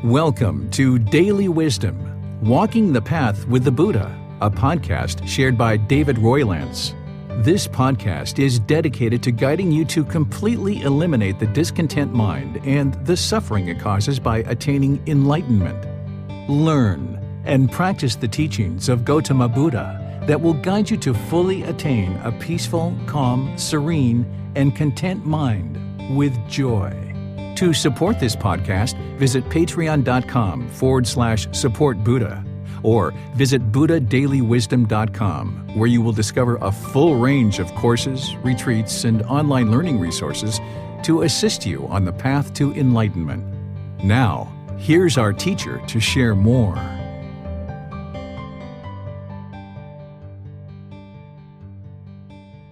Welcome to Daily Wisdom, Walking the Path with the Buddha, a podcast shared by David Roylance. This podcast is dedicated to guiding you to completely eliminate the discontent mind and the suffering it causes by attaining enlightenment. Learn and practice the teachings of Gautama Buddha that will guide you to fully attain a peaceful, calm, serene, and content mind with joy. To support this podcast, visit patreon.com/support Buddha or visit buddhadailywisdom.com, where you will discover a full range of courses, retreats, and online learning resources to assist you on the path to enlightenment. Now, here's our teacher to share more.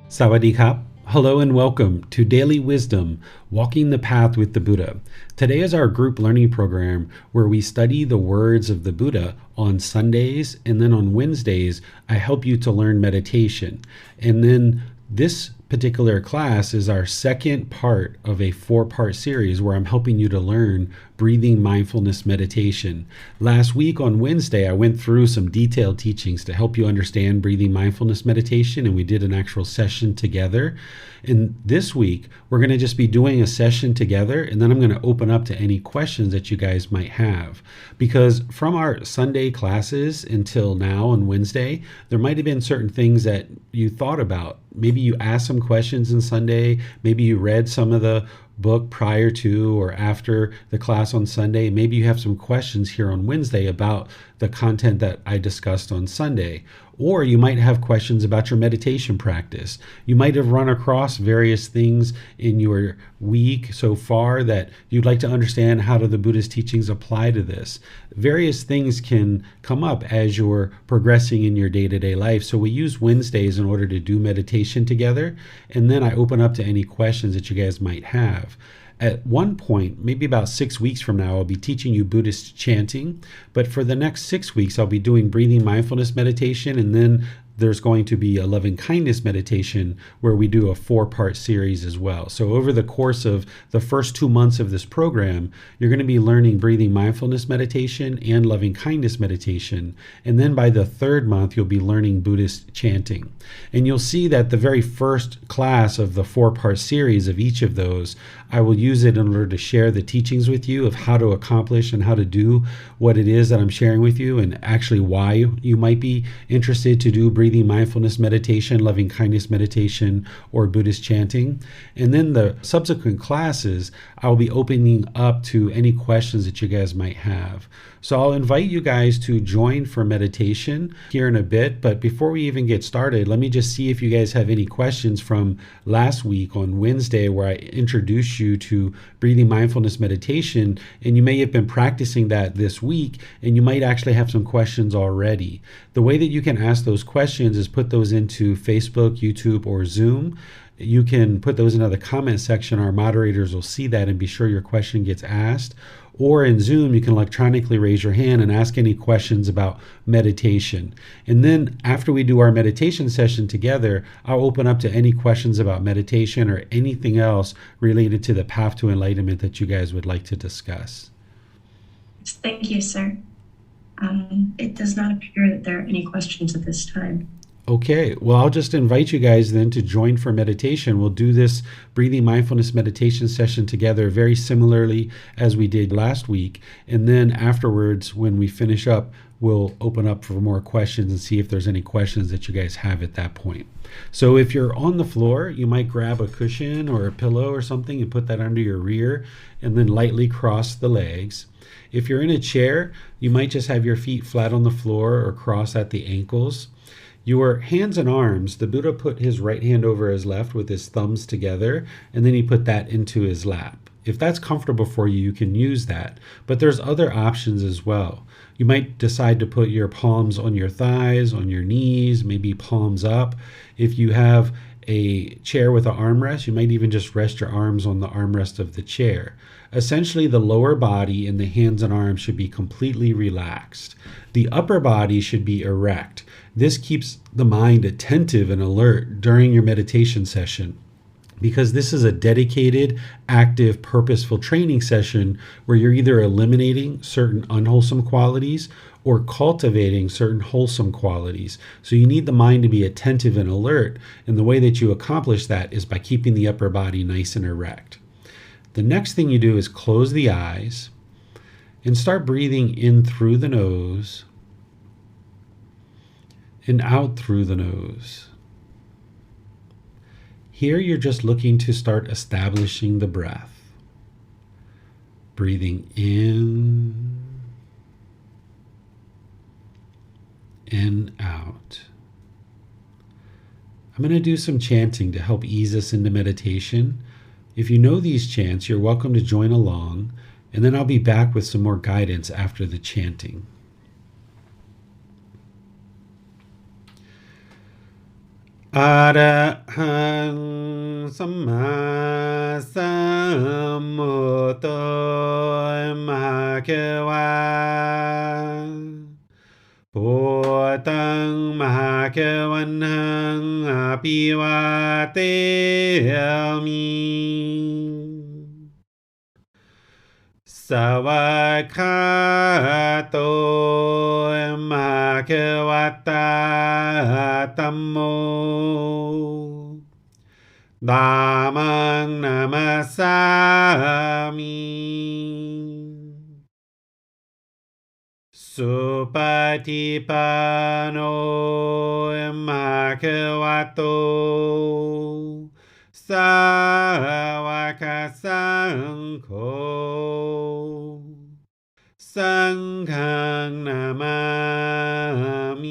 Sawadee Kap. Hello and welcome to Daily Wisdom, Walking the Path with the Buddha. Today is our group learning program where we study the words of the Buddha on Sundays, and then on Wednesdays, I help you to learn meditation. And then this particular class is our second part of a 4-part series where I'm helping you to learn Breathing Mindfulness Meditation. Last week on Wednesday, I went through some detailed teachings to help you understand Breathing Mindfulness Meditation, and we did an actual session together. And this week, we're going to just be doing a session together, and then I'm going to open up to any questions that you guys might have. Because from our Sunday classes until now on Wednesday, there might have been certain things that you thought about. Maybe you asked some questions on Sunday, maybe you read some of the book prior to or after the class on Sunday. Maybe you have some questions here on Wednesday about the content that I discussed on Sunday. Or you might have questions about your meditation practice. You might have run across various things in your week so far that you'd like to understand how do the Buddha's teachings apply to this. Various things can come up as you're progressing in your day-to-day life. So we use Wednesdays in order to do meditation together. And then I open up to any questions that you guys might have. At one point, maybe about 6 weeks from now, I'll be teaching you Buddhist chanting. But for the next 6 weeks, I'll be doing breathing mindfulness meditation, and then there's going to be a loving kindness meditation where we do a 4-part series as well. So over the course of the first 2 months of this program, you're going to be learning breathing mindfulness meditation and loving kindness meditation. And then by the 3rd month, you'll be learning Buddhist chanting. And you'll see that the very first class of the 4-part series of each of those, I will use it in order to share the teachings with you of how to accomplish and how to do what it is that I'm sharing with you, and actually why you might be interested to do breathing mindfulness meditation, loving kindness meditation, or Buddhist chanting. And then the subsequent classes, I'll be opening up to any questions that you guys might have. So I'll invite you guys to join for meditation here in a bit. But before we even get started, let me just see if you guys have any questions from last week on Wednesday, where I introduced you to breathing mindfulness meditation. And you may have been practicing that this week, and you might actually have some questions already. The way that you can ask those questions is put those into Facebook, YouTube, or Zoom. You can put those into the comment section. Our moderators will see that and be sure your question gets asked. Or in Zoom, you can electronically raise your hand and ask any questions about meditation. And then after we do our meditation session together, I'll open up to any questions about meditation or anything else related to the path to enlightenment that you guys would like to discuss. Thank you, sir. It does not appear that there are any questions at this time. Okay, well, I'll just invite you guys then to join for meditation. We'll do this breathing mindfulness meditation session together very similarly as we did last week. And then afterwards, when we finish up, we'll open up for more questions and see if there's any questions that you guys have at that point. So if you're on the floor, you might grab a cushion or a pillow or something and put that under your rear and then lightly cross the legs. If you're in a chair, you might just have your feet flat on the floor or cross at the ankles. Your hands and arms, the Buddha put his right hand over his left with his thumbs together, and then he put that into his lap. If that's comfortable for you, you can use that. But there's other options as well. You might decide to put your palms on your thighs, on your knees, maybe palms up. If you have a chair with an armrest, you might even just rest your arms on the armrest of the chair. Essentially, the lower body and the hands and arms should be completely relaxed. The upper body should be erect. This keeps the mind attentive and alert during your meditation session. because this is a dedicated, active, purposeful training session where you're either eliminating certain unwholesome qualities or cultivating certain wholesome qualities. So you need the mind to be attentive and alert. And the way that you accomplish that is by keeping the upper body nice and erect. The next thing you do is close the eyes and start breathing in through the nose and out through the nose. Here you're just looking to start establishing the breath. Breathing in and out. I'm going to do some chanting to help ease us into meditation. If you know these chants, you're welcome to join along, and then I'll be back with some more guidance after the chanting. Arahang Samma Sambuddho Bhagava Bhutang Bhagavanang Abhivateyami Savakato Bhagavata Tammo Dhammang Namasami Supatipano Bhagavato Sāvaka Saṅgho Sanghang Namami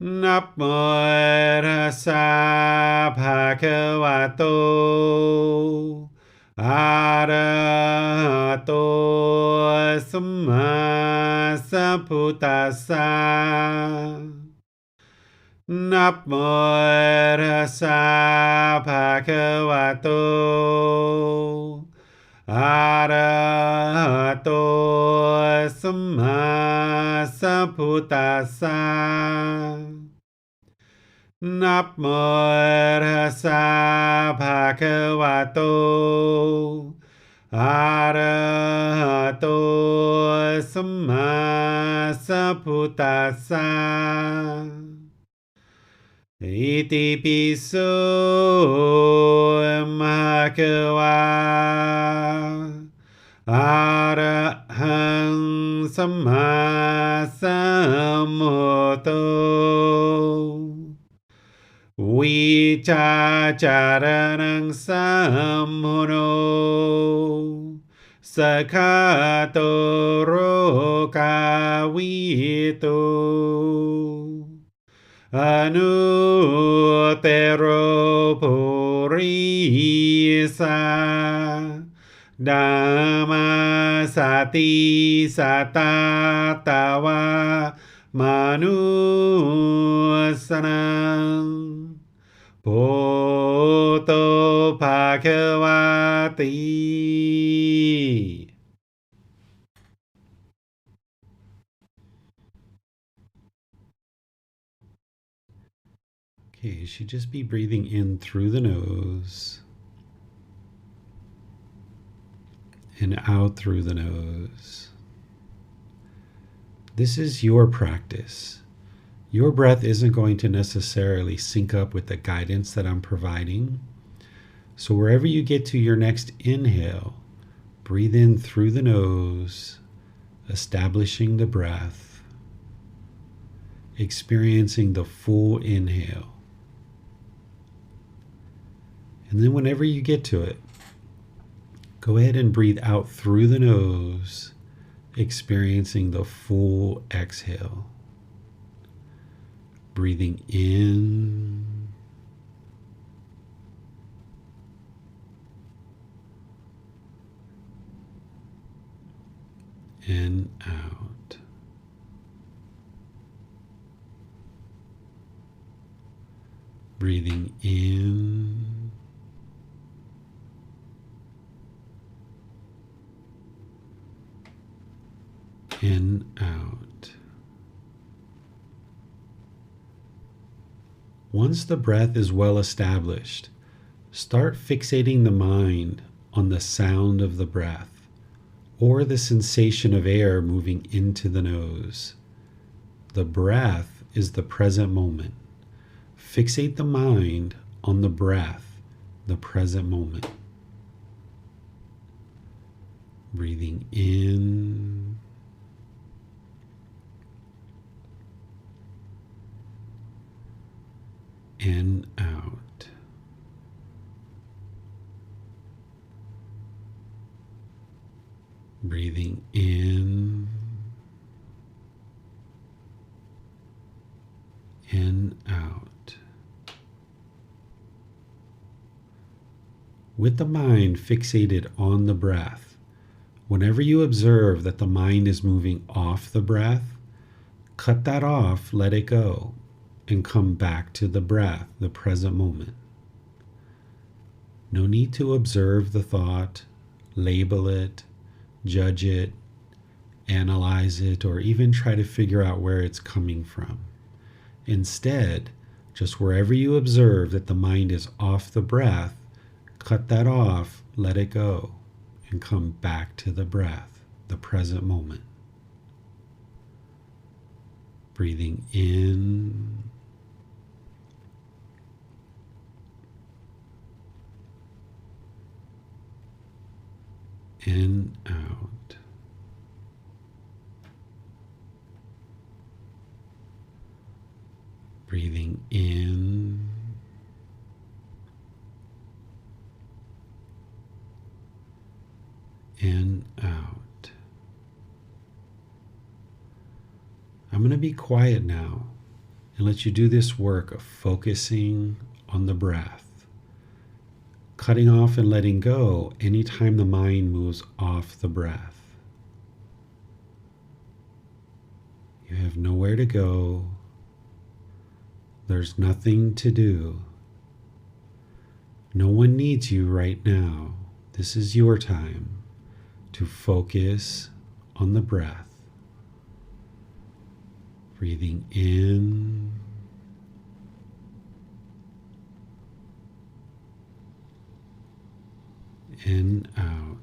Namo Tassa Bhagavato Arahato Samma Sambuddhassa Namo Tassa Bhagavato Arahato Samma Sambuddhassa Namo Tassa Bhagavato Arahato Samma Sambuddhassa Iti piso Bhagava Arahang Samma Sambuddho Vicacaranang Sammuno Sakhato Rokavito Anuttaro Purisa Dhamma Sati Satatawa Manusanam Bhoto Bhagavati. Okay, you should just be breathing in through the nose and out through the nose. This is your practice. Your breath isn't going to necessarily sync up with the guidance that I'm providing. So wherever you get to your next inhale, breathe in through the nose, establishing the breath, experiencing the full inhale. And then whenever you get to it, go ahead and breathe out through the nose, experiencing the full exhale. Breathing in and out. Breathing in and out. Once the breath is well established, start fixating the mind on the sound of the breath or the sensation of air moving into the nose. The breath is the present moment. Fixate the mind on the breath, the present moment. Breathing in and out. Breathing in and out. With the mind fixated on the breath, whenever you observe that the mind is moving off the breath, cut that off, let it go, and come back to the breath, the present moment. No need to observe the thought, label it, judge it, analyze it, or even try to figure out where it's coming from. Instead, just wherever you observe that the mind is off the breath, cut that off, let it go, and come back to the breath, the present moment. Breathing in and out. Breathing in and out. I'm going to be quiet now and let you do this work of focusing on the breath, cutting off and letting go anytime the mind moves off the breath. You have nowhere to go. There's nothing to do. No one needs you right now. This is your time to focus on the breath. Breathing in and out.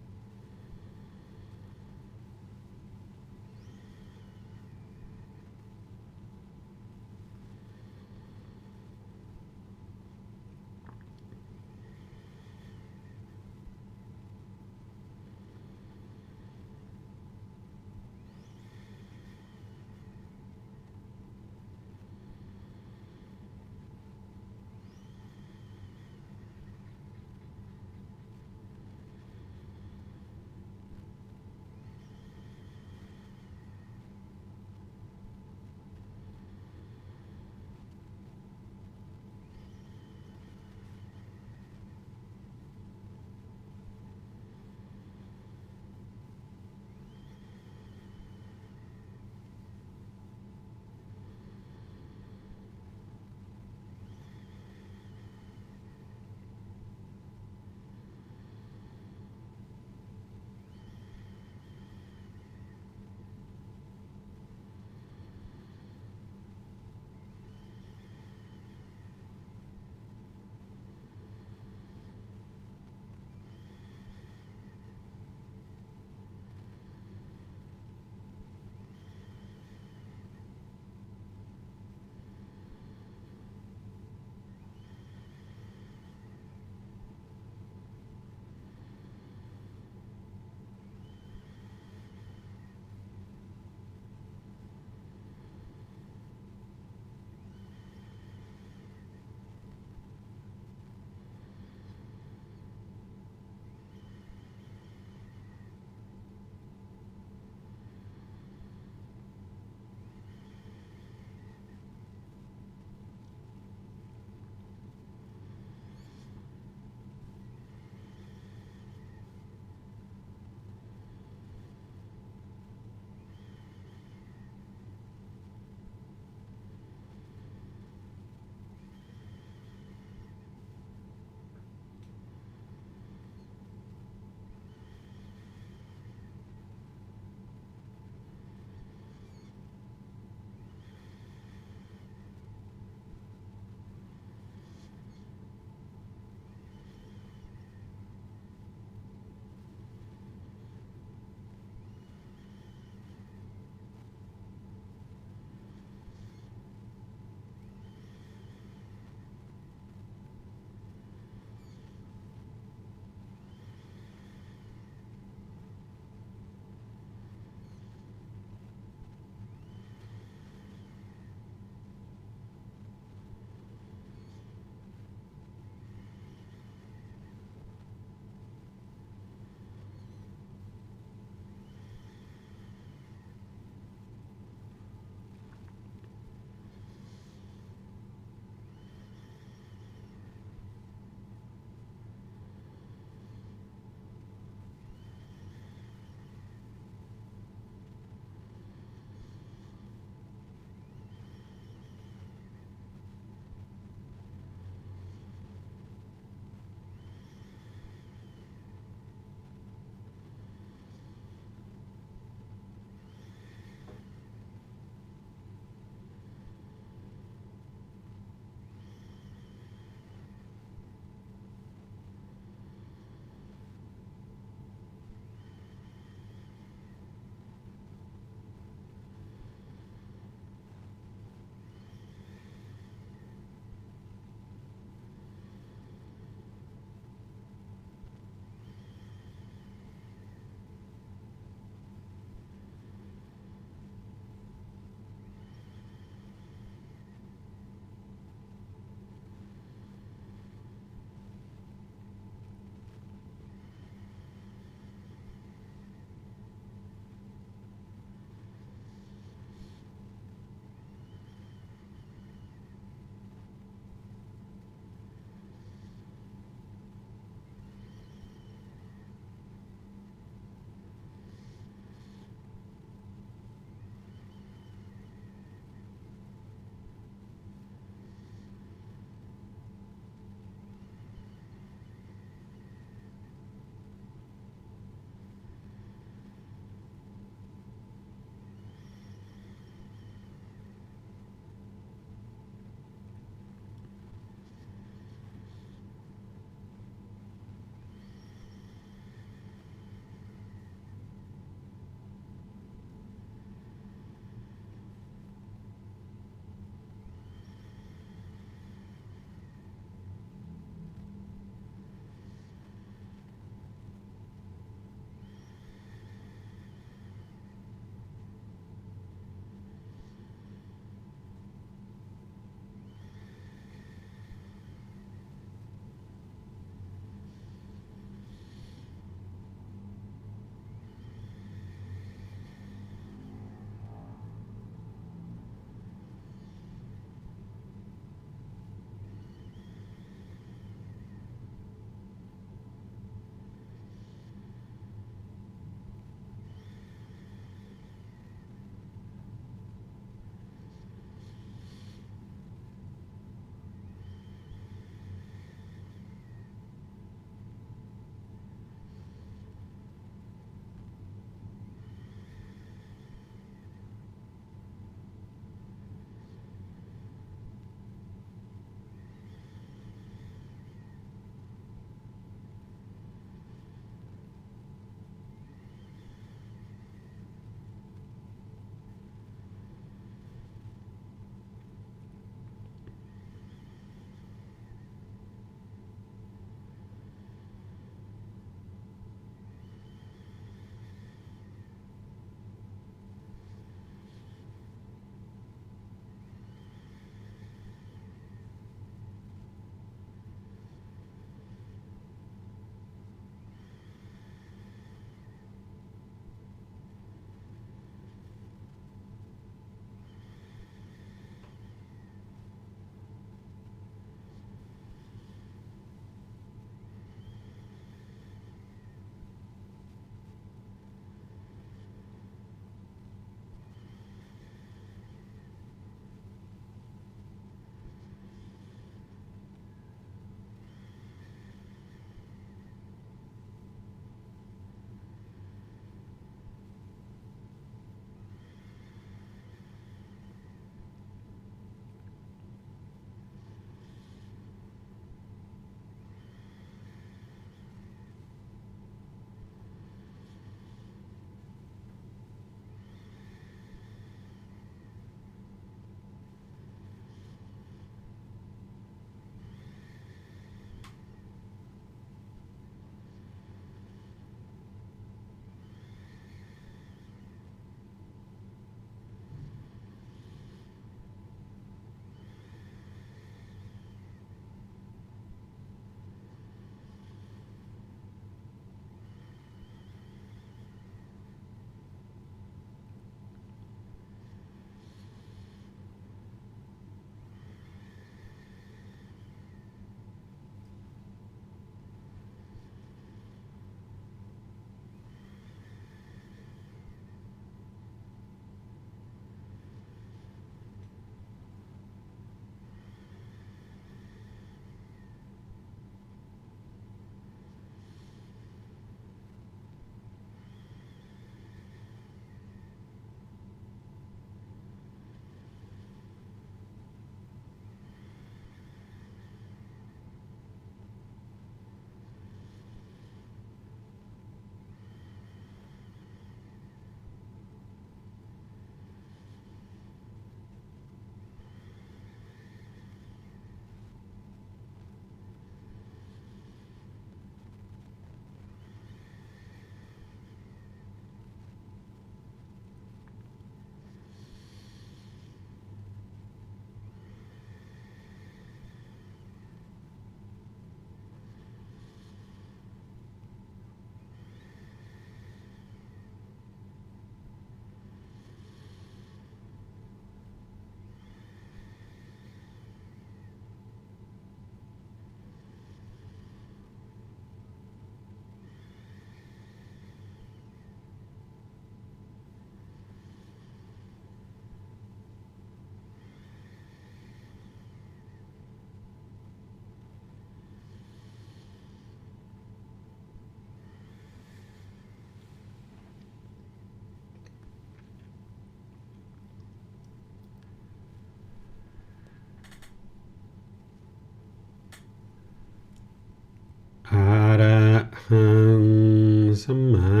สัมมา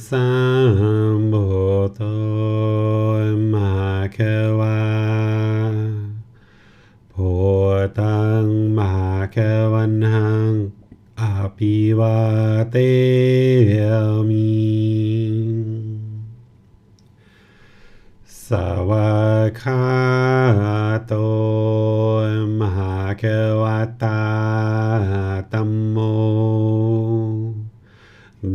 สัมพุทโธมหาเขวาพุทธังมหาเขวันหังอาภิวาเตมิสวากขาโตมหาเขวตาธัมโม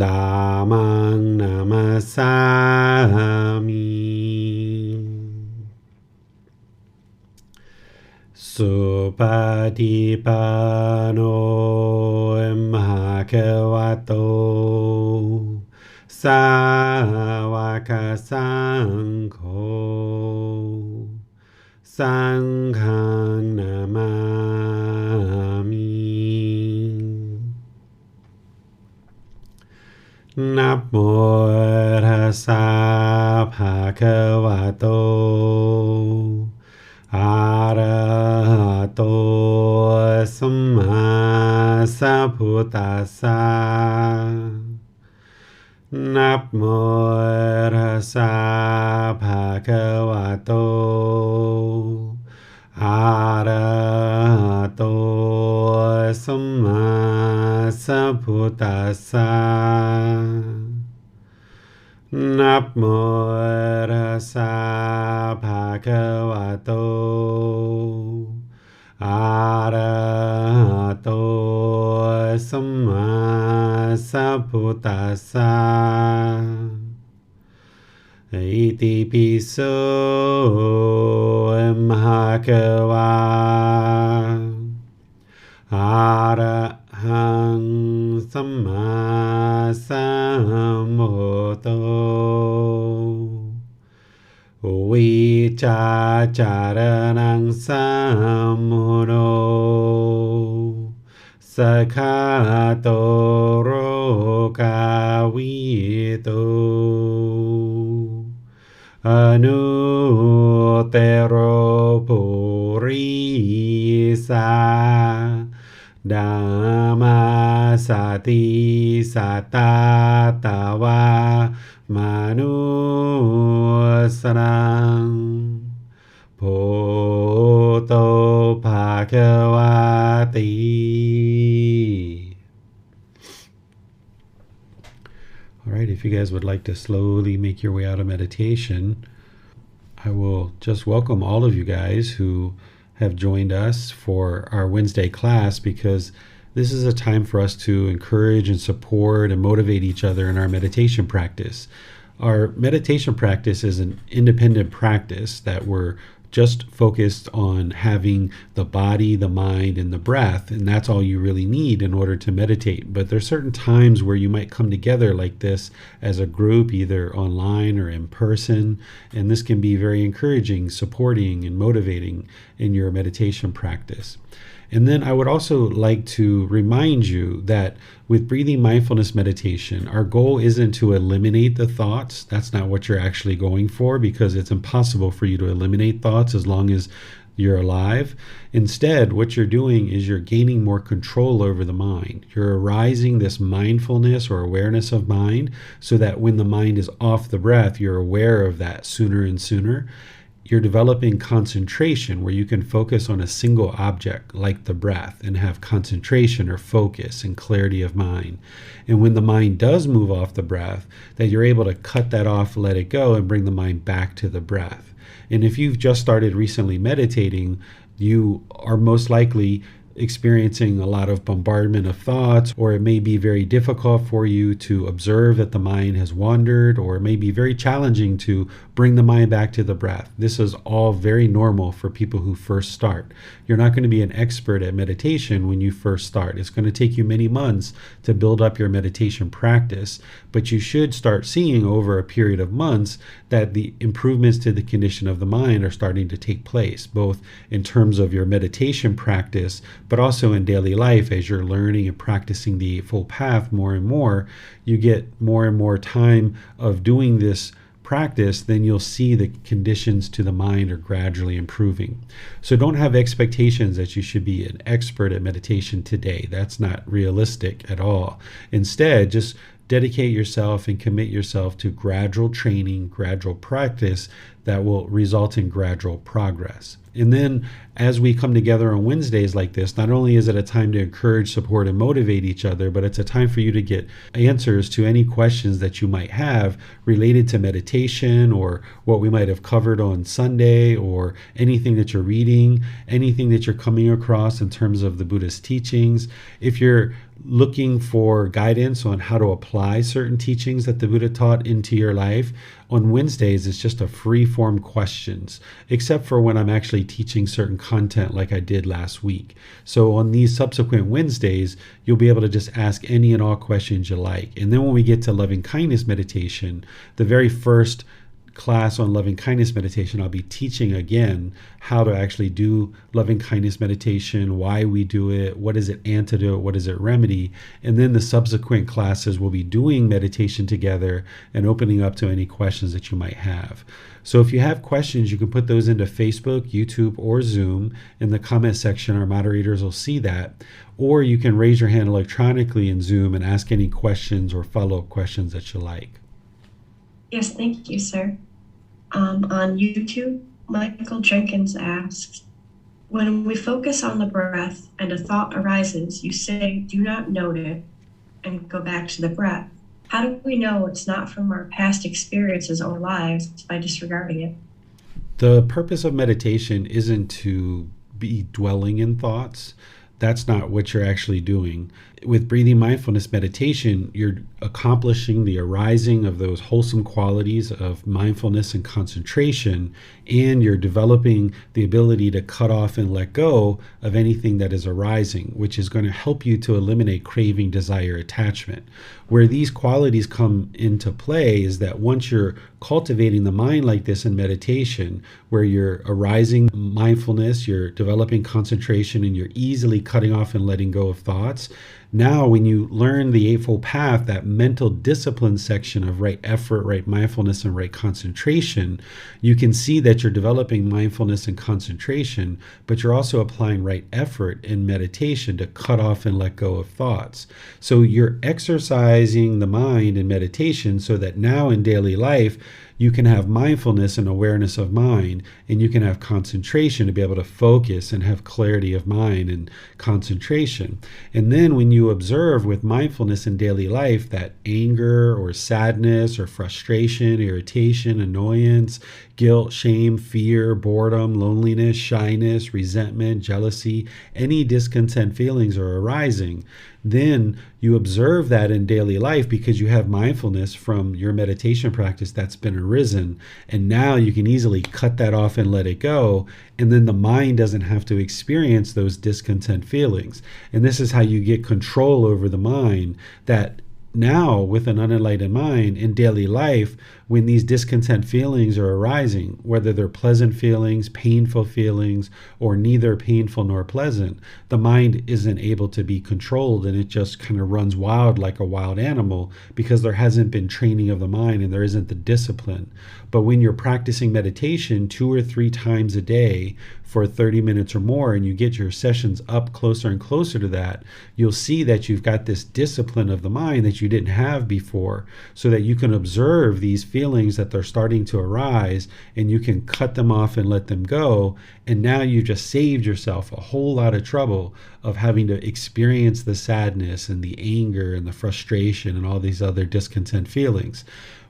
ธัมมังนามัสสามิสุปฏิปันโนมหาเขวโตสาวกสังโฆสังฆังนามามินะโมตัสสะภะคะวะโตอะระหะโตสัมมาสัมพุทธัสสะนะโมตัสสะภะคะวะโตอะระหะโตสัมมาสัมพุทธัสสะนะโมตัสสะภะคะวะโตอะระหะโตสัมมาสัมพุทธัสสะอิติปิโสมหาเขวาอะระหังสัมมาสัมพุทโธวิชาจารณังสัมมุโนสคาโตโรกาวิโตอนุเตโรปุริสาดามาสติสัตตาตาวามนุสรังโพโตภาควาติ All right, if you guys would like to slowly make your way out of meditation, I will just welcome all of you guys who have joined us for our Wednesday class, because this is a time for us to encourage and support and motivate each other in our meditation practice. Our meditation practice is an independent practice that we're just focused on having the body, the mind, and the breath, and that's all you really need in order to meditate. But there's certain times where you might come together like this as a group, either online or in person, and this can be very encouraging, supporting, and motivating in your meditation practice. And then I would also like to remind you that with breathing mindfulness meditation, our goal isn't to eliminate the thoughts. That's not what you're actually going for, because it's impossible for you to eliminate thoughts as long as you're alive. Instead, what you're doing is you're gaining more control over the mind. You're arising this mindfulness or awareness of mind, so that when the mind is off the breath, you're aware of that sooner and sooner. You're developing concentration, where you can focus on a single object like the breath and have concentration or focus and clarity of mind. And when the mind does move off the breath, that you're able to cut that off, let it go, and bring the mind back to the breath. And if you've just started recently meditating, you are most likely experiencing a lot of bombardment of thoughts, or it may be very difficult for you to observe that the mind has wandered, or it may be very challenging to bring the mind back to the breath. This is all very normal for people who first start. You're not going to be an expert at meditation when you first start. It's going to take you many months to build up your meditation practice, but you should start seeing over a period of months that the improvements to the condition of the mind are starting to take place, both in terms of your meditation practice, but also in daily life. As you're learning and practicing the full path more and more, you get more and more time of doing this practice, then you'll see the conditions to the mind are gradually improving. So don't have expectations that you should be an expert at meditation today. That's not realistic at all. Instead, just dedicate yourself and commit yourself to gradual training, gradual practice that will result in gradual progress. And then as we come together on Wednesdays like this, not only is it a time to encourage, support, and motivate each other, but it's a time for you to get answers to any questions that you might have related to meditation or what we might have covered on Sunday, or anything that you're reading, anything that you're coming across in terms of the Buddha's teachings. If you're looking for guidance on how to apply certain teachings that the Buddha taught into your life, on Wednesdays it's just a free form questions, except for when I'm actually teaching certain content like I did last week. So on these subsequent Wednesdays, you'll be able to just ask any and all questions you like. And then when we get to loving kindness meditation, the very first class on loving kindness meditation, I'll be teaching again how to actually do loving kindness meditation, why we do it, what is it antidote, what is it remedy, and then the subsequent classes will be doing meditation together and opening up to any questions that you might have. So if you have questions, you can put those into Facebook, YouTube, or Zoom. In the comment section, our moderators will see that. Or you can raise your hand electronically in Zoom and ask any questions or follow-up questions that you like. Yes, thank you, sir. On YouTube, Michael Jenkins asks, when we focus on the breath and a thought arises, you say, do not note it, and go back to the breath. How do we know it's not from our past experiences or lives by disregarding it? The purpose of meditation isn't to be dwelling in thoughts. That's not what you're actually doing. With breathing mindfulness meditation, you're accomplishing the arising of those wholesome qualities of mindfulness and concentration, and you're developing the ability to cut off and let go of anything that is arising, which is going to help you to eliminate craving, desire, attachment. Where these qualities come into play is that once you're cultivating the mind like this in meditation, where you're arising mindfulness, you're developing concentration, and you're easily cutting off and letting go of thoughts. Now, when you learn the Eightfold Path, that mental discipline section of right effort, right mindfulness, and right concentration, you can see that you're developing mindfulness and concentration, but you're also applying right effort in meditation to cut off and let go of thoughts. So you're exercising the mind in meditation so that now in daily life, you can have mindfulness and awareness of mind, and you can have concentration to be able to focus and have clarity of mind and concentration. And then when you observe with mindfulness in daily life that anger or sadness or frustration, irritation, annoyance, guilt, shame, fear, boredom, loneliness, shyness, resentment, jealousy, any discontent feelings are arising, then you observe that in daily life because you have mindfulness from your meditation practice that's been arisen. And now you can easily cut that off and let it go. And then the mind doesn't have to experience those discontent feelings. And this is how you get control over the mind, that now with an unenlightened mind in daily life, when these discontent feelings are arising, whether they're pleasant feelings, painful feelings, or neither painful nor pleasant, the mind isn't able to be controlled, and it just kind of runs wild like a wild animal because there hasn't been training of the mind and there isn't the discipline. But when you're practicing meditation 2 or 3 times a day for 30 minutes or more, and you get your sessions up closer and closer to that, you'll see that you've got this discipline of the mind that you didn't have before, so that you can observe these feelings that they're starting to arise, and you can cut them off and let them go. And now you just saved yourself a whole lot of trouble of having to experience the sadness and the anger and the frustration and all these other discontent feelings.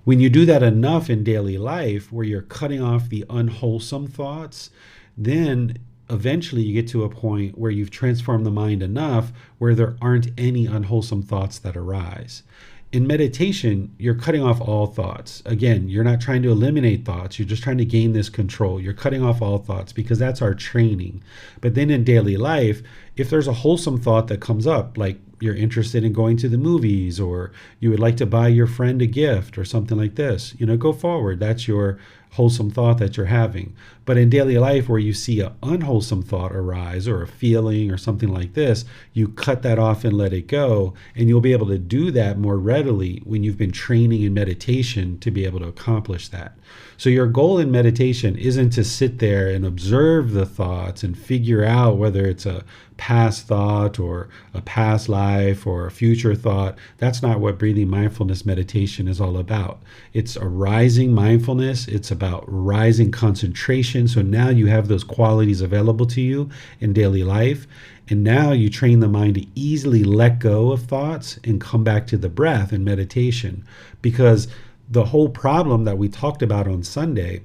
When you do that enough in daily life, where you're cutting off the unwholesome thoughts, then eventually you get to a point where you've transformed the mind enough where there aren't any unwholesome thoughts that arise. In meditation, you're cutting off all thoughts. Again, you're not trying to eliminate thoughts. You're just trying to gain this control. You're cutting off all thoughts because that's our training. But then in daily life, if there's a wholesome thought that comes up, like you're interested in going to the movies, or you would like to buy your friend a gift or something like this, go forward. That's your wholesome thought that you're having. But in daily life, where you see an unwholesome thought arise or a feeling or something like this, you cut that off and let it go. And you'll be able to do that more readily when you've been training in meditation to be able to accomplish that. So your goal in meditation isn't to sit there and observe the thoughts and figure out whether it's a past thought or a past life or a future thought. That's not what breathing mindfulness meditation is all about. It's a rising mindfulness. It's about rising concentration. So now you have those qualities available to you in daily life. And now you train the mind to easily let go of thoughts and come back to the breath in meditation. Because the whole problem that we talked about on Sunday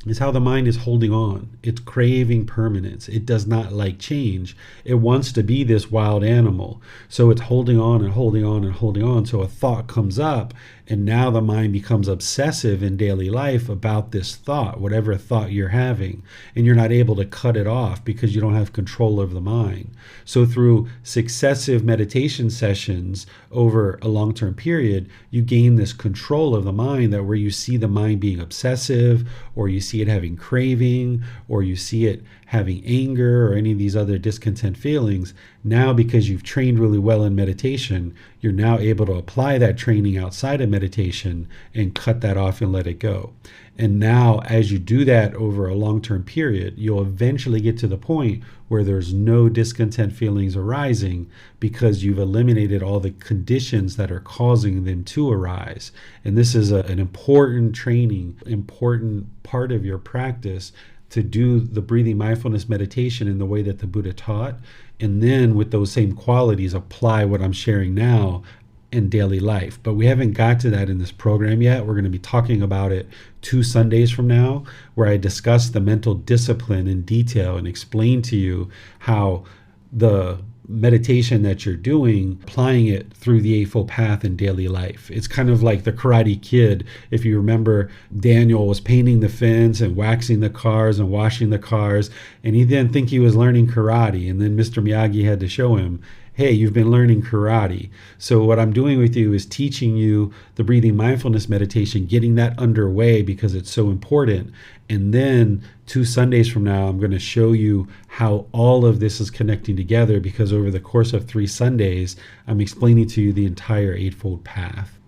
is how the mind is holding on. It's craving permanence. It does not like change. It wants to be this wild animal. So it's holding on and holding on and holding on. So a thought comes up, and now the mind becomes obsessive in daily life about this thought, whatever thought you're having, and you're not able to cut it off because you don't have control of the mind. So through successive meditation sessions over a long-term period, you gain this control of the mind, that where you see the mind being obsessive, or you see it having craving, or you see it having anger or any of these other discontent feelings. Now, because you've trained really well in meditation, you're now able to apply that training outside of meditation and cut that off and let it go. And now, as you do that over a long-term period, you'll eventually get to the point where there's no discontent feelings arising, because you've eliminated all the conditions that are causing them to arise. And this is an important training, important part of your practice, to do the breathing mindfulness meditation in the way that the Buddha taught, and then with those same qualities apply what I'm sharing now in daily life. But we haven't got to that in this program yet. We're going to be talking about it 2 Sundays from now, where I discuss the mental discipline in detail and explain to you how the meditation that you're doing, applying it through the Eightfold Path in daily life. It's kind of like the Karate Kid. If you remember, Daniel was painting the fence and waxing the cars and washing the cars, and he didn't think he was learning karate. And then Mr. Miyagi had to show him, hey, you've been learning karate. So what I'm doing with you is teaching you the breathing mindfulness meditation, getting that underway because it's so important. And then 2 Sundays from now, I'm going to show you how all of this is connecting together, because over the course of 3 Sundays, I'm explaining to you the entire Eightfold Path.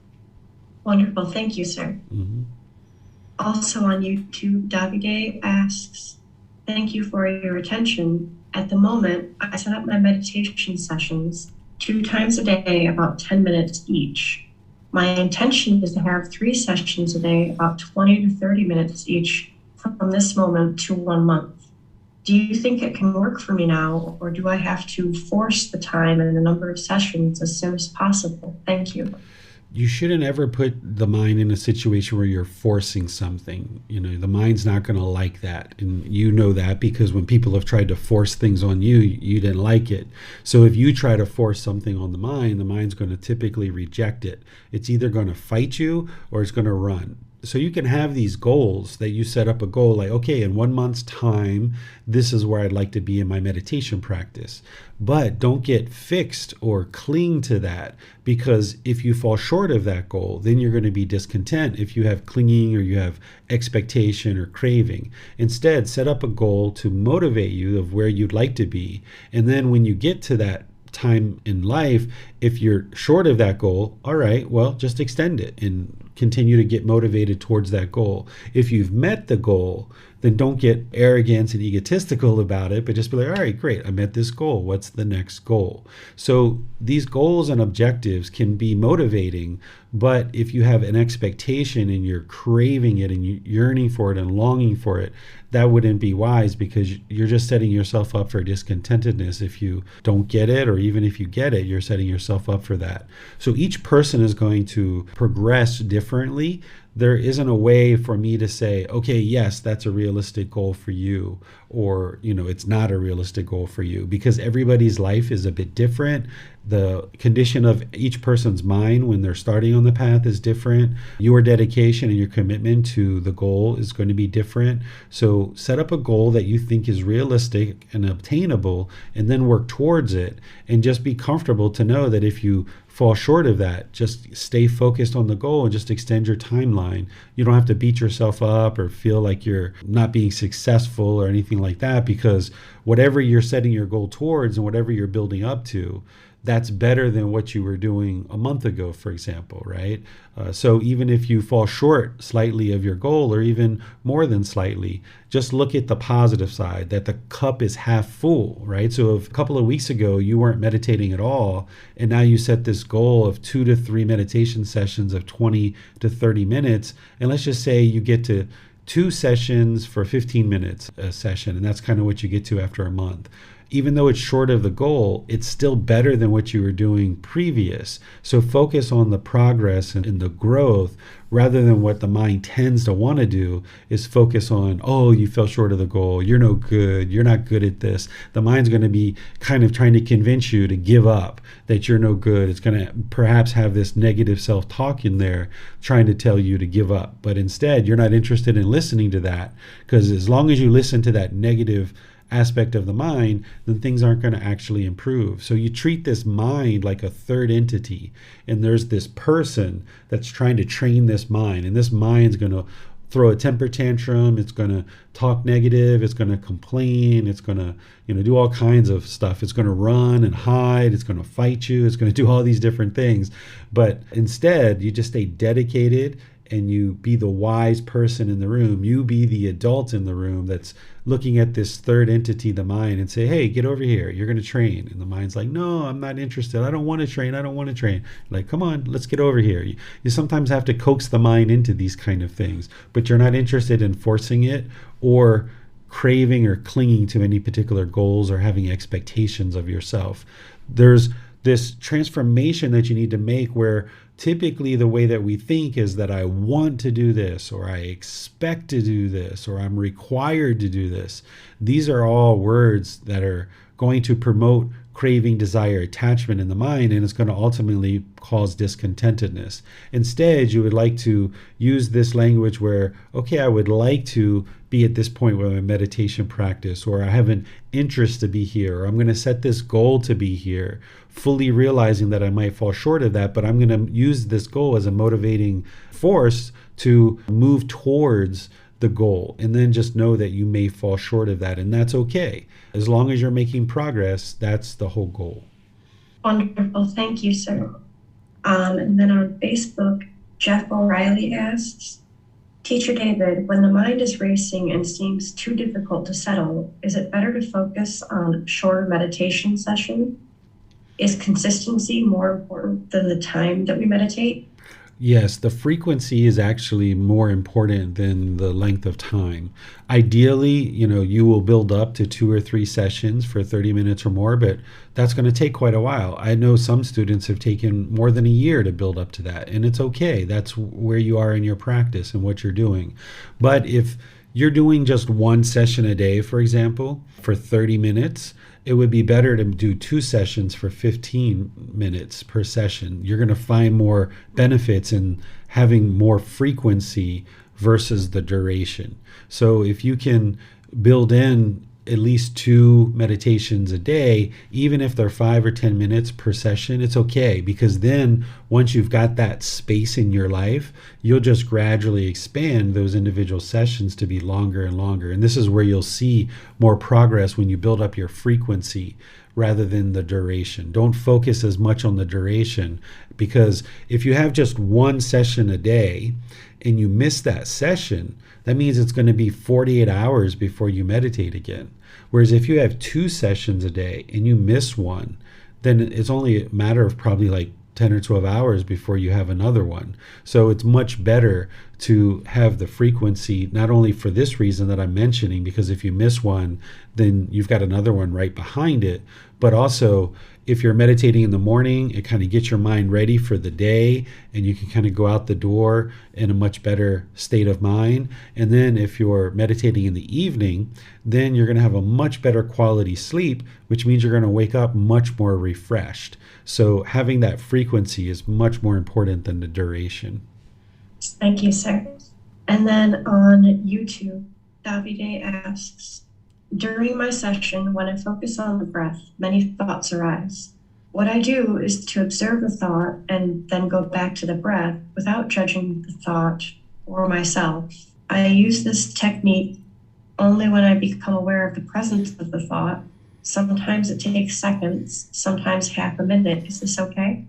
Wonderful. Thank you, sir. Mm-hmm. Also on YouTube, Davide asks, thank you for your attention. At the moment, I set up my meditation sessions 2 times a day, about 10 minutes each. My intention is to have 3 sessions a day, about 20 to 30 minutes each, from this moment to 1 month. Do you think it can work for me now, or do I have to force the time and the number of sessions as soon as possible? Thank you. You shouldn't ever put the mind in a situation where you're forcing something. The mind's not going to like that. And you know that because when people have tried to force things on you, you didn't like it. So if you try to force something on the mind's going to typically reject it. It's either going to fight you or it's going to run. So you can have these goals that you set up a goal like, okay, in 1 month's time, this is where I'd like to be in my meditation practice. But don't get fixed or cling to that, because if you fall short of that goal, then you're going to be discontent if you have clinging or you have expectation or craving. Instead, set up a goal to motivate you of where you'd like to be. And then when you get to that time in life, if you're short of that goal, all right, well, just extend it and continue to get motivated towards that goal. If you've met the goal, then don't get arrogant and egotistical about it, but just be like, all right, great, I met this goal. What's the next goal? So these goals and objectives can be motivating, but if you have an expectation and you're craving it and you're yearning for it and longing for it, that wouldn't be wise, because you're just setting yourself up for discontentedness if you don't get it, or even if you get it, you're setting yourself up for that. So each person is going to progress differently. There isn't a way for me to say, okay, yes, that's a realistic goal for you, or, it's not a realistic goal for you, because everybody's life is a bit different. The condition of each person's mind when they're starting on the path is different. Your dedication and your commitment to the goal is going to be different. So set up a goal that you think is realistic and obtainable, and then work towards it, and just be comfortable to know that if you fall short of that, just stay focused on the goal and just extend your timeline. You don't have to beat yourself up or feel like you're not being successful or anything like that, because whatever you're setting your goal towards and whatever you're building up to, that's better than what you were doing a month ago, for example, right? So even if you fall short slightly of your goal, or even more than slightly, just look at the positive side, that the cup is half full, right? So if a couple of weeks ago you weren't meditating at all, and now you set this goal of 2 to 3 meditation sessions of 20 to 30 minutes, and let's just say you get to 2 sessions for 15 minutes a session, and that's kind of what you get to after a month. Even though it's short of the goal, it's still better than what you were doing previous. So focus on the progress and the growth, rather than what the mind tends to want to do is focus on, oh, you fell short of the goal, you're no good, you're not good at this. The mind's going to be kind of trying to convince you to give up, that you're no good. It's going to perhaps have this negative self-talk in there trying to tell you to give up. But instead, you're not interested in listening to that, because as long as you listen to that negative aspect of the mind, then things aren't going to actually improve. So you treat this mind like a third entity, and there's this person that's trying to train this mind, and this mind's going to throw a temper tantrum, it's going to talk negative, it's going to complain, it's going to do all kinds of stuff. It's going to run and hide, it's going to fight you, it's going to do all these different things. But instead, you just stay dedicated, and you be the wise person in the room. You be the adult in the room that's looking at this third entity, the mind, and say, hey, get over here, you're going to train. And the mind's like, no, I'm not interested, I don't want to train, I don't want to train. Like, come on, let's get over here. You sometimes have to coax the mind into these kind of things, but you're not interested in forcing it, or craving or clinging to any particular goals, or having expectations of yourself. There's this transformation that you need to make, where typically the way that we think is that I want to do this, or I expect to do this, or I'm required to do this. These are all words that are going to promote craving, desire, attachment in the mind, and it's going to ultimately cause discontentedness. Instead, you would like to use this language where, okay, I would like to be at this point with my meditation practice, or I have an interest to be here, or I'm going to set this goal to be here, fully realizing that I might fall short of that, but I'm going to use this goal as a motivating force to move towards the goal. And then just know that you may fall short of that, and that's okay. As long as you're making progress, that's the whole goal. Wonderful. Thank you, sir. And then on Facebook, Jeff O'Reilly asks, Teacher David, when the mind is racing and seems too difficult to settle, is it better to focus on a shorter meditation session? Is consistency more important than the time that we meditate? Yes, the frequency is actually more important than the length of time. Ideally, you will build up to 2 or 3 sessions for 30 minutes or more, but that's going to take quite a while. I know some students have taken more than a year to build up to that, and it's okay. That's where you are in your practice and what you're doing. But if you're doing just 1 session a day, for example, for 30 minutes, it would be better to do 2 sessions for 15 minutes per session. You're going to find more benefits in having more frequency versus the duration. So if you can build in at least 2 meditations a day, even if they're 5 or 10 minutes per session, it's okay, because then once you've got that space in your life, you'll just gradually expand those individual sessions to be longer and longer. And this is where you'll see more progress when you build up your frequency rather than the duration. Don't focus as much on the duration, because if you have just 1 session a day and you miss that session, that means it's going to be 48 hours before you meditate again. Whereas if you have 2 sessions a day and you miss one, then it's only a matter of probably like 10 or 12 hours before you have another one. So it's much better to have the frequency, not only for this reason that I'm mentioning, because if you miss one, then you've got another one right behind it, but also if you're meditating in the morning, it kind of gets your mind ready for the day, and you can kind of go out the door in a much better state of mind. And then if you're meditating in the evening, then you're going to have a much better quality sleep, which means you're going to wake up much more refreshed. So having that frequency is much more important than the duration. Thank you, sir. And then on YouTube, Davide asks, during my session, when I focus on the breath, many thoughts arise. What I do is to observe the thought and then go back to the breath without judging the thought or myself. I use this technique only when I become aware of the presence of the thought, Sometimes it takes seconds, sometimes half a minute. Is this okay?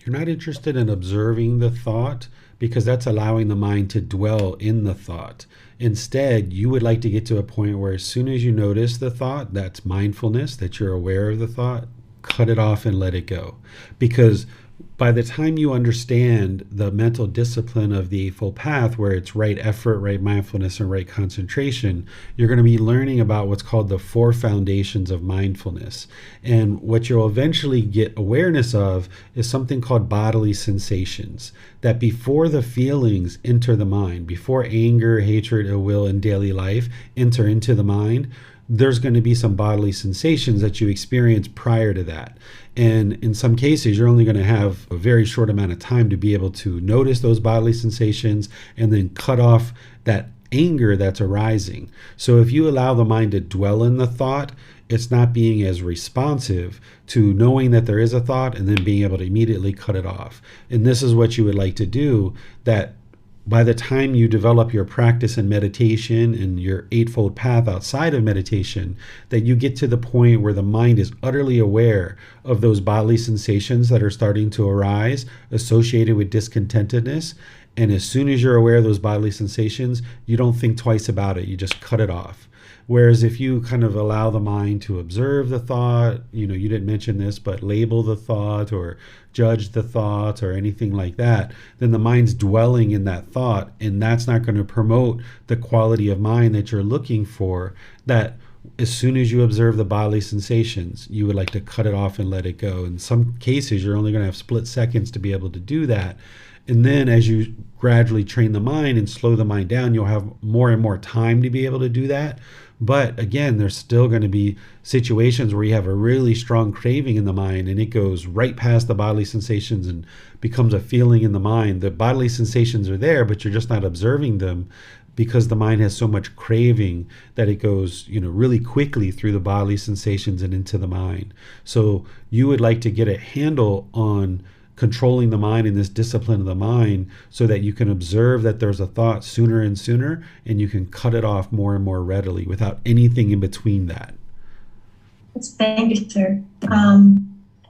You're not interested in observing the thought because that's allowing the mind to dwell in the thought. Instead, you would like to get to a point where as soon as you notice the thought, that's mindfulness, that you're aware of the thought, cut it off and let it go. Because by the time you understand the mental discipline of the Eightfold Path, where it's right effort, right mindfulness, and right concentration, you're going to be learning about what's called the four foundations of mindfulness. And what you'll eventually get awareness of is something called bodily sensations. That before the feelings enter the mind, before anger, hatred, ill will in daily life enter into the mind, there's going to be some bodily sensations that you experience prior to that. And in some cases, you're only going to have a very short amount of time to be able to notice those bodily sensations and then cut off that anger that's arising. So if you allow the mind to dwell in the thought, it's not being as responsive to knowing that there is a thought and then being able to immediately cut it off. And this is what you would like to do, that by the time you develop your practice in meditation and your Eightfold Path outside of meditation, that you get to the point where the mind is utterly aware of those bodily sensations that are starting to arise associated with discontentedness. And as soon as you're aware of those bodily sensations, you don't think twice about it. You just cut it off. Whereas if you kind of allow the mind to observe the thought, you didn't mention this, but label the thought or judge the thought or anything like that, then the mind's dwelling in that thought, and that's not going to promote the quality of mind that you're looking for. That as soon as you observe the bodily sensations, you would like to cut it off and let it go. In some cases, you're only going to have split seconds to be able to do that. And then as you gradually train the mind and slow the mind down, you'll have more and more time to be able to do that. But again, there's still going to be situations where you have a really strong craving in the mind and it goes right past the bodily sensations and becomes a feeling in the mind. The bodily sensations are there, but you're just not observing them because the mind has so much craving that it goes, really quickly through the bodily sensations and into the mind. So you would like to get a handle on controlling the mind in this discipline of the mind so that you can observe that there's a thought sooner and sooner, and you can cut it off more and more readily without anything in between that. Thank you, sir.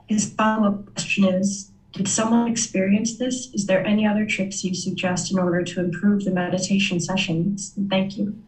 His follow-up question is, did someone experience this? Is there any other tricks you suggest in order to improve the meditation sessions? Thank you.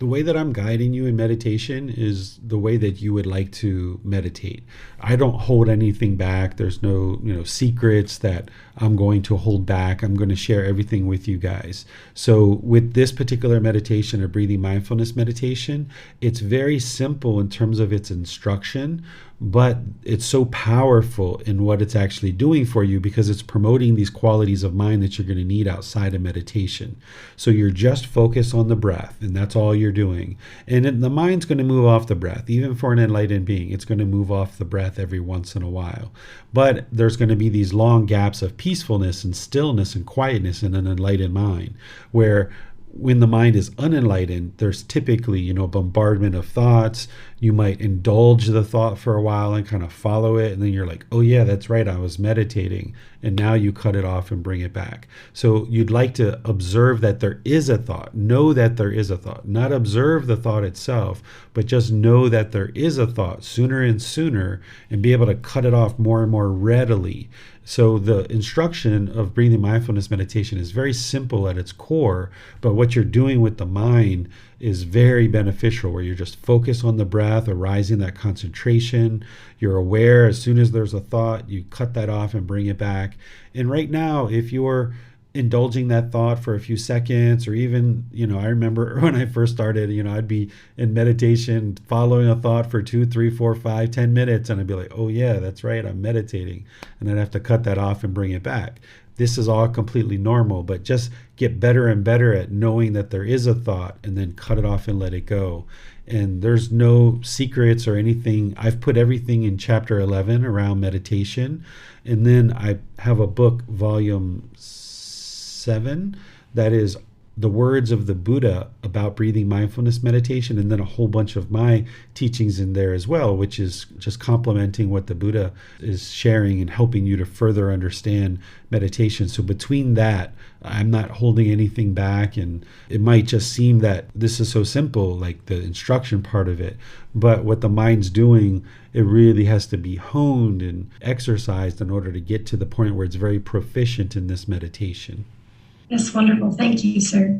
The way that I'm guiding you in meditation is the way that you would like to meditate. I don't hold anything back. There's no, secrets that I'm going to hold back. I'm going to share everything with you guys. So with this particular meditation, a breathing mindfulness meditation, it's very simple in terms of its instruction, but it's so powerful in what it's actually doing for you because it's promoting these qualities of mind that you're going to need outside of meditation. So you're just focused on the breath, and that's all you're doing. And the mind's going to move off the breath. Even for an enlightened being, it's going to move off the breath every once in a while. But there's going to be these long gaps of peacefulness and stillness and quietness in an enlightened mind, where when the mind is unenlightened, there's typically, bombardment of thoughts. You might indulge the thought for a while and kind of follow it. And then you're like, oh yeah, that's right, I was meditating. And now you cut it off and bring it back. So you'd like to observe that there is a thought. Know that there is a thought. Not observe the thought itself, but just know that there is a thought sooner and sooner and be able to cut it off more and more readily. So the instruction of breathing mindfulness meditation is very simple at its core, but what you're doing with the mind is very beneficial, where you're just focused on the breath, arising that concentration. You're aware as soon as there's a thought, you cut that off and bring it back. And right now, if you're indulging that thought for a few seconds, or even, I remember when I first started, I'd be in meditation following a thought for 2, 3, 4, 5, 10 minutes, and I'd be like, oh yeah, that's right, I'm meditating. And I'd have to cut that off and bring it back. This is all completely normal, but just get better and better at knowing that there is a thought and then cut it off and let it go. And there's no secrets or anything. I've put everything in chapter 11 around meditation. And then I have a book, volume 7, that is the words of the Buddha about breathing mindfulness meditation, and then a whole bunch of my teachings in there as well, which is just complementing what the Buddha is sharing and helping you to further understand meditation. So between that, I'm not holding anything back, and it might just seem that this is so simple, like the instruction part of it, but what the mind's doing, it really has to be honed and exercised in order to get to the point where it's very proficient in this meditation. Yes, wonderful. Thank you, sir.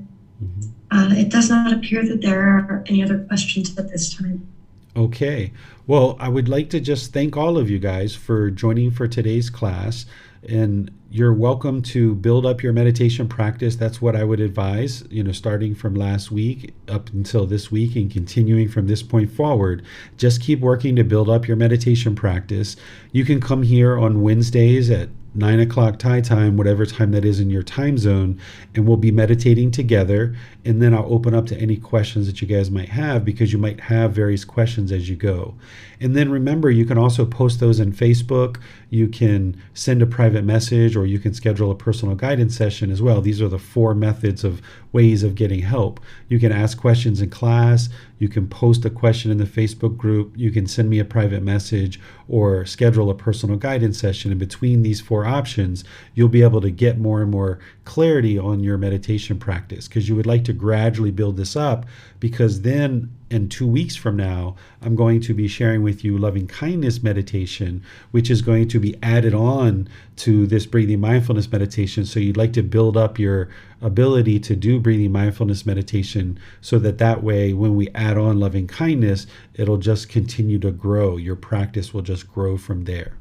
It does not appear that there are any other questions at this time. Okay. Well, I would like to just thank all of you guys for joining for today's class. And you're welcome to build up your meditation practice. That's what I would advise, starting from last week up until this week and continuing from this point forward. Just keep working to build up your meditation practice. You can come here on Wednesdays at 9 o'clock Thai time, whatever time that is in your time zone, and we'll be meditating together. And then I'll open up to any questions that you guys might have, because you might have various questions as you go. And then remember, you can also post those in Facebook. You can send a private message, or you can schedule a personal guidance session as well. These are the 4 methods of ways of getting help. You can ask questions in class. You can post a question in the Facebook group. You can send me a private message or schedule a personal guidance session. And between these 4 options, you'll be able to get more and more clarity on your meditation practice, because you would like to gradually build this up, because then in 2 weeks from now, I'm going to be sharing with you loving kindness meditation, which is going to be added on to this breathing mindfulness meditation. So you'd like to build up your ability to do breathing mindfulness meditation, so that way, when we add on loving kindness, it'll just continue to grow. Your practice will just grow from there.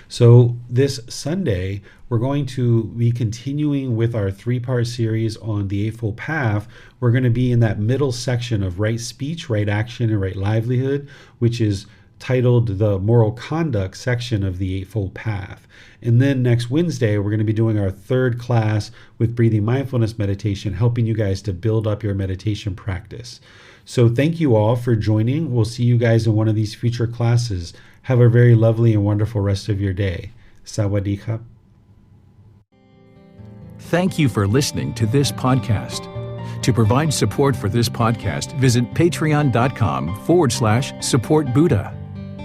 So this Sunday, we're going to be continuing with our 3-part series on the Eightfold Path. We're going to be in that middle section of right speech, right action, and right livelihood, which is titled the Moral Conduct section of the Eightfold Path. And then next Wednesday, we're going to be doing our 3rd class with breathing mindfulness meditation, helping you guys to build up your meditation practice. So thank you all for joining. We'll see you guys in one of these future classes. Have a very lovely and wonderful rest of your day. Sawadee krap. Thank you for listening to this podcast. To provide support for this podcast, visit patreon.com/support Buddha.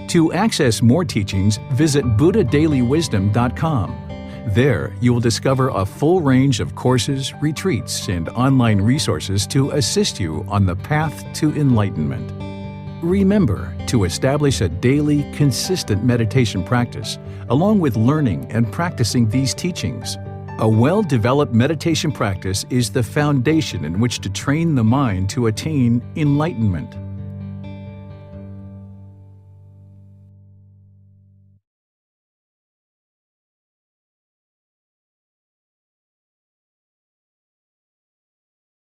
To access more teachings, visit buddhadailywisdom.com. There, you will discover a full range of courses, retreats, and online resources to assist you on the path to enlightenment. Remember to establish a daily, consistent meditation practice, along with learning and practicing these teachings. A well-developed meditation practice is the foundation in which to train the mind to attain enlightenment.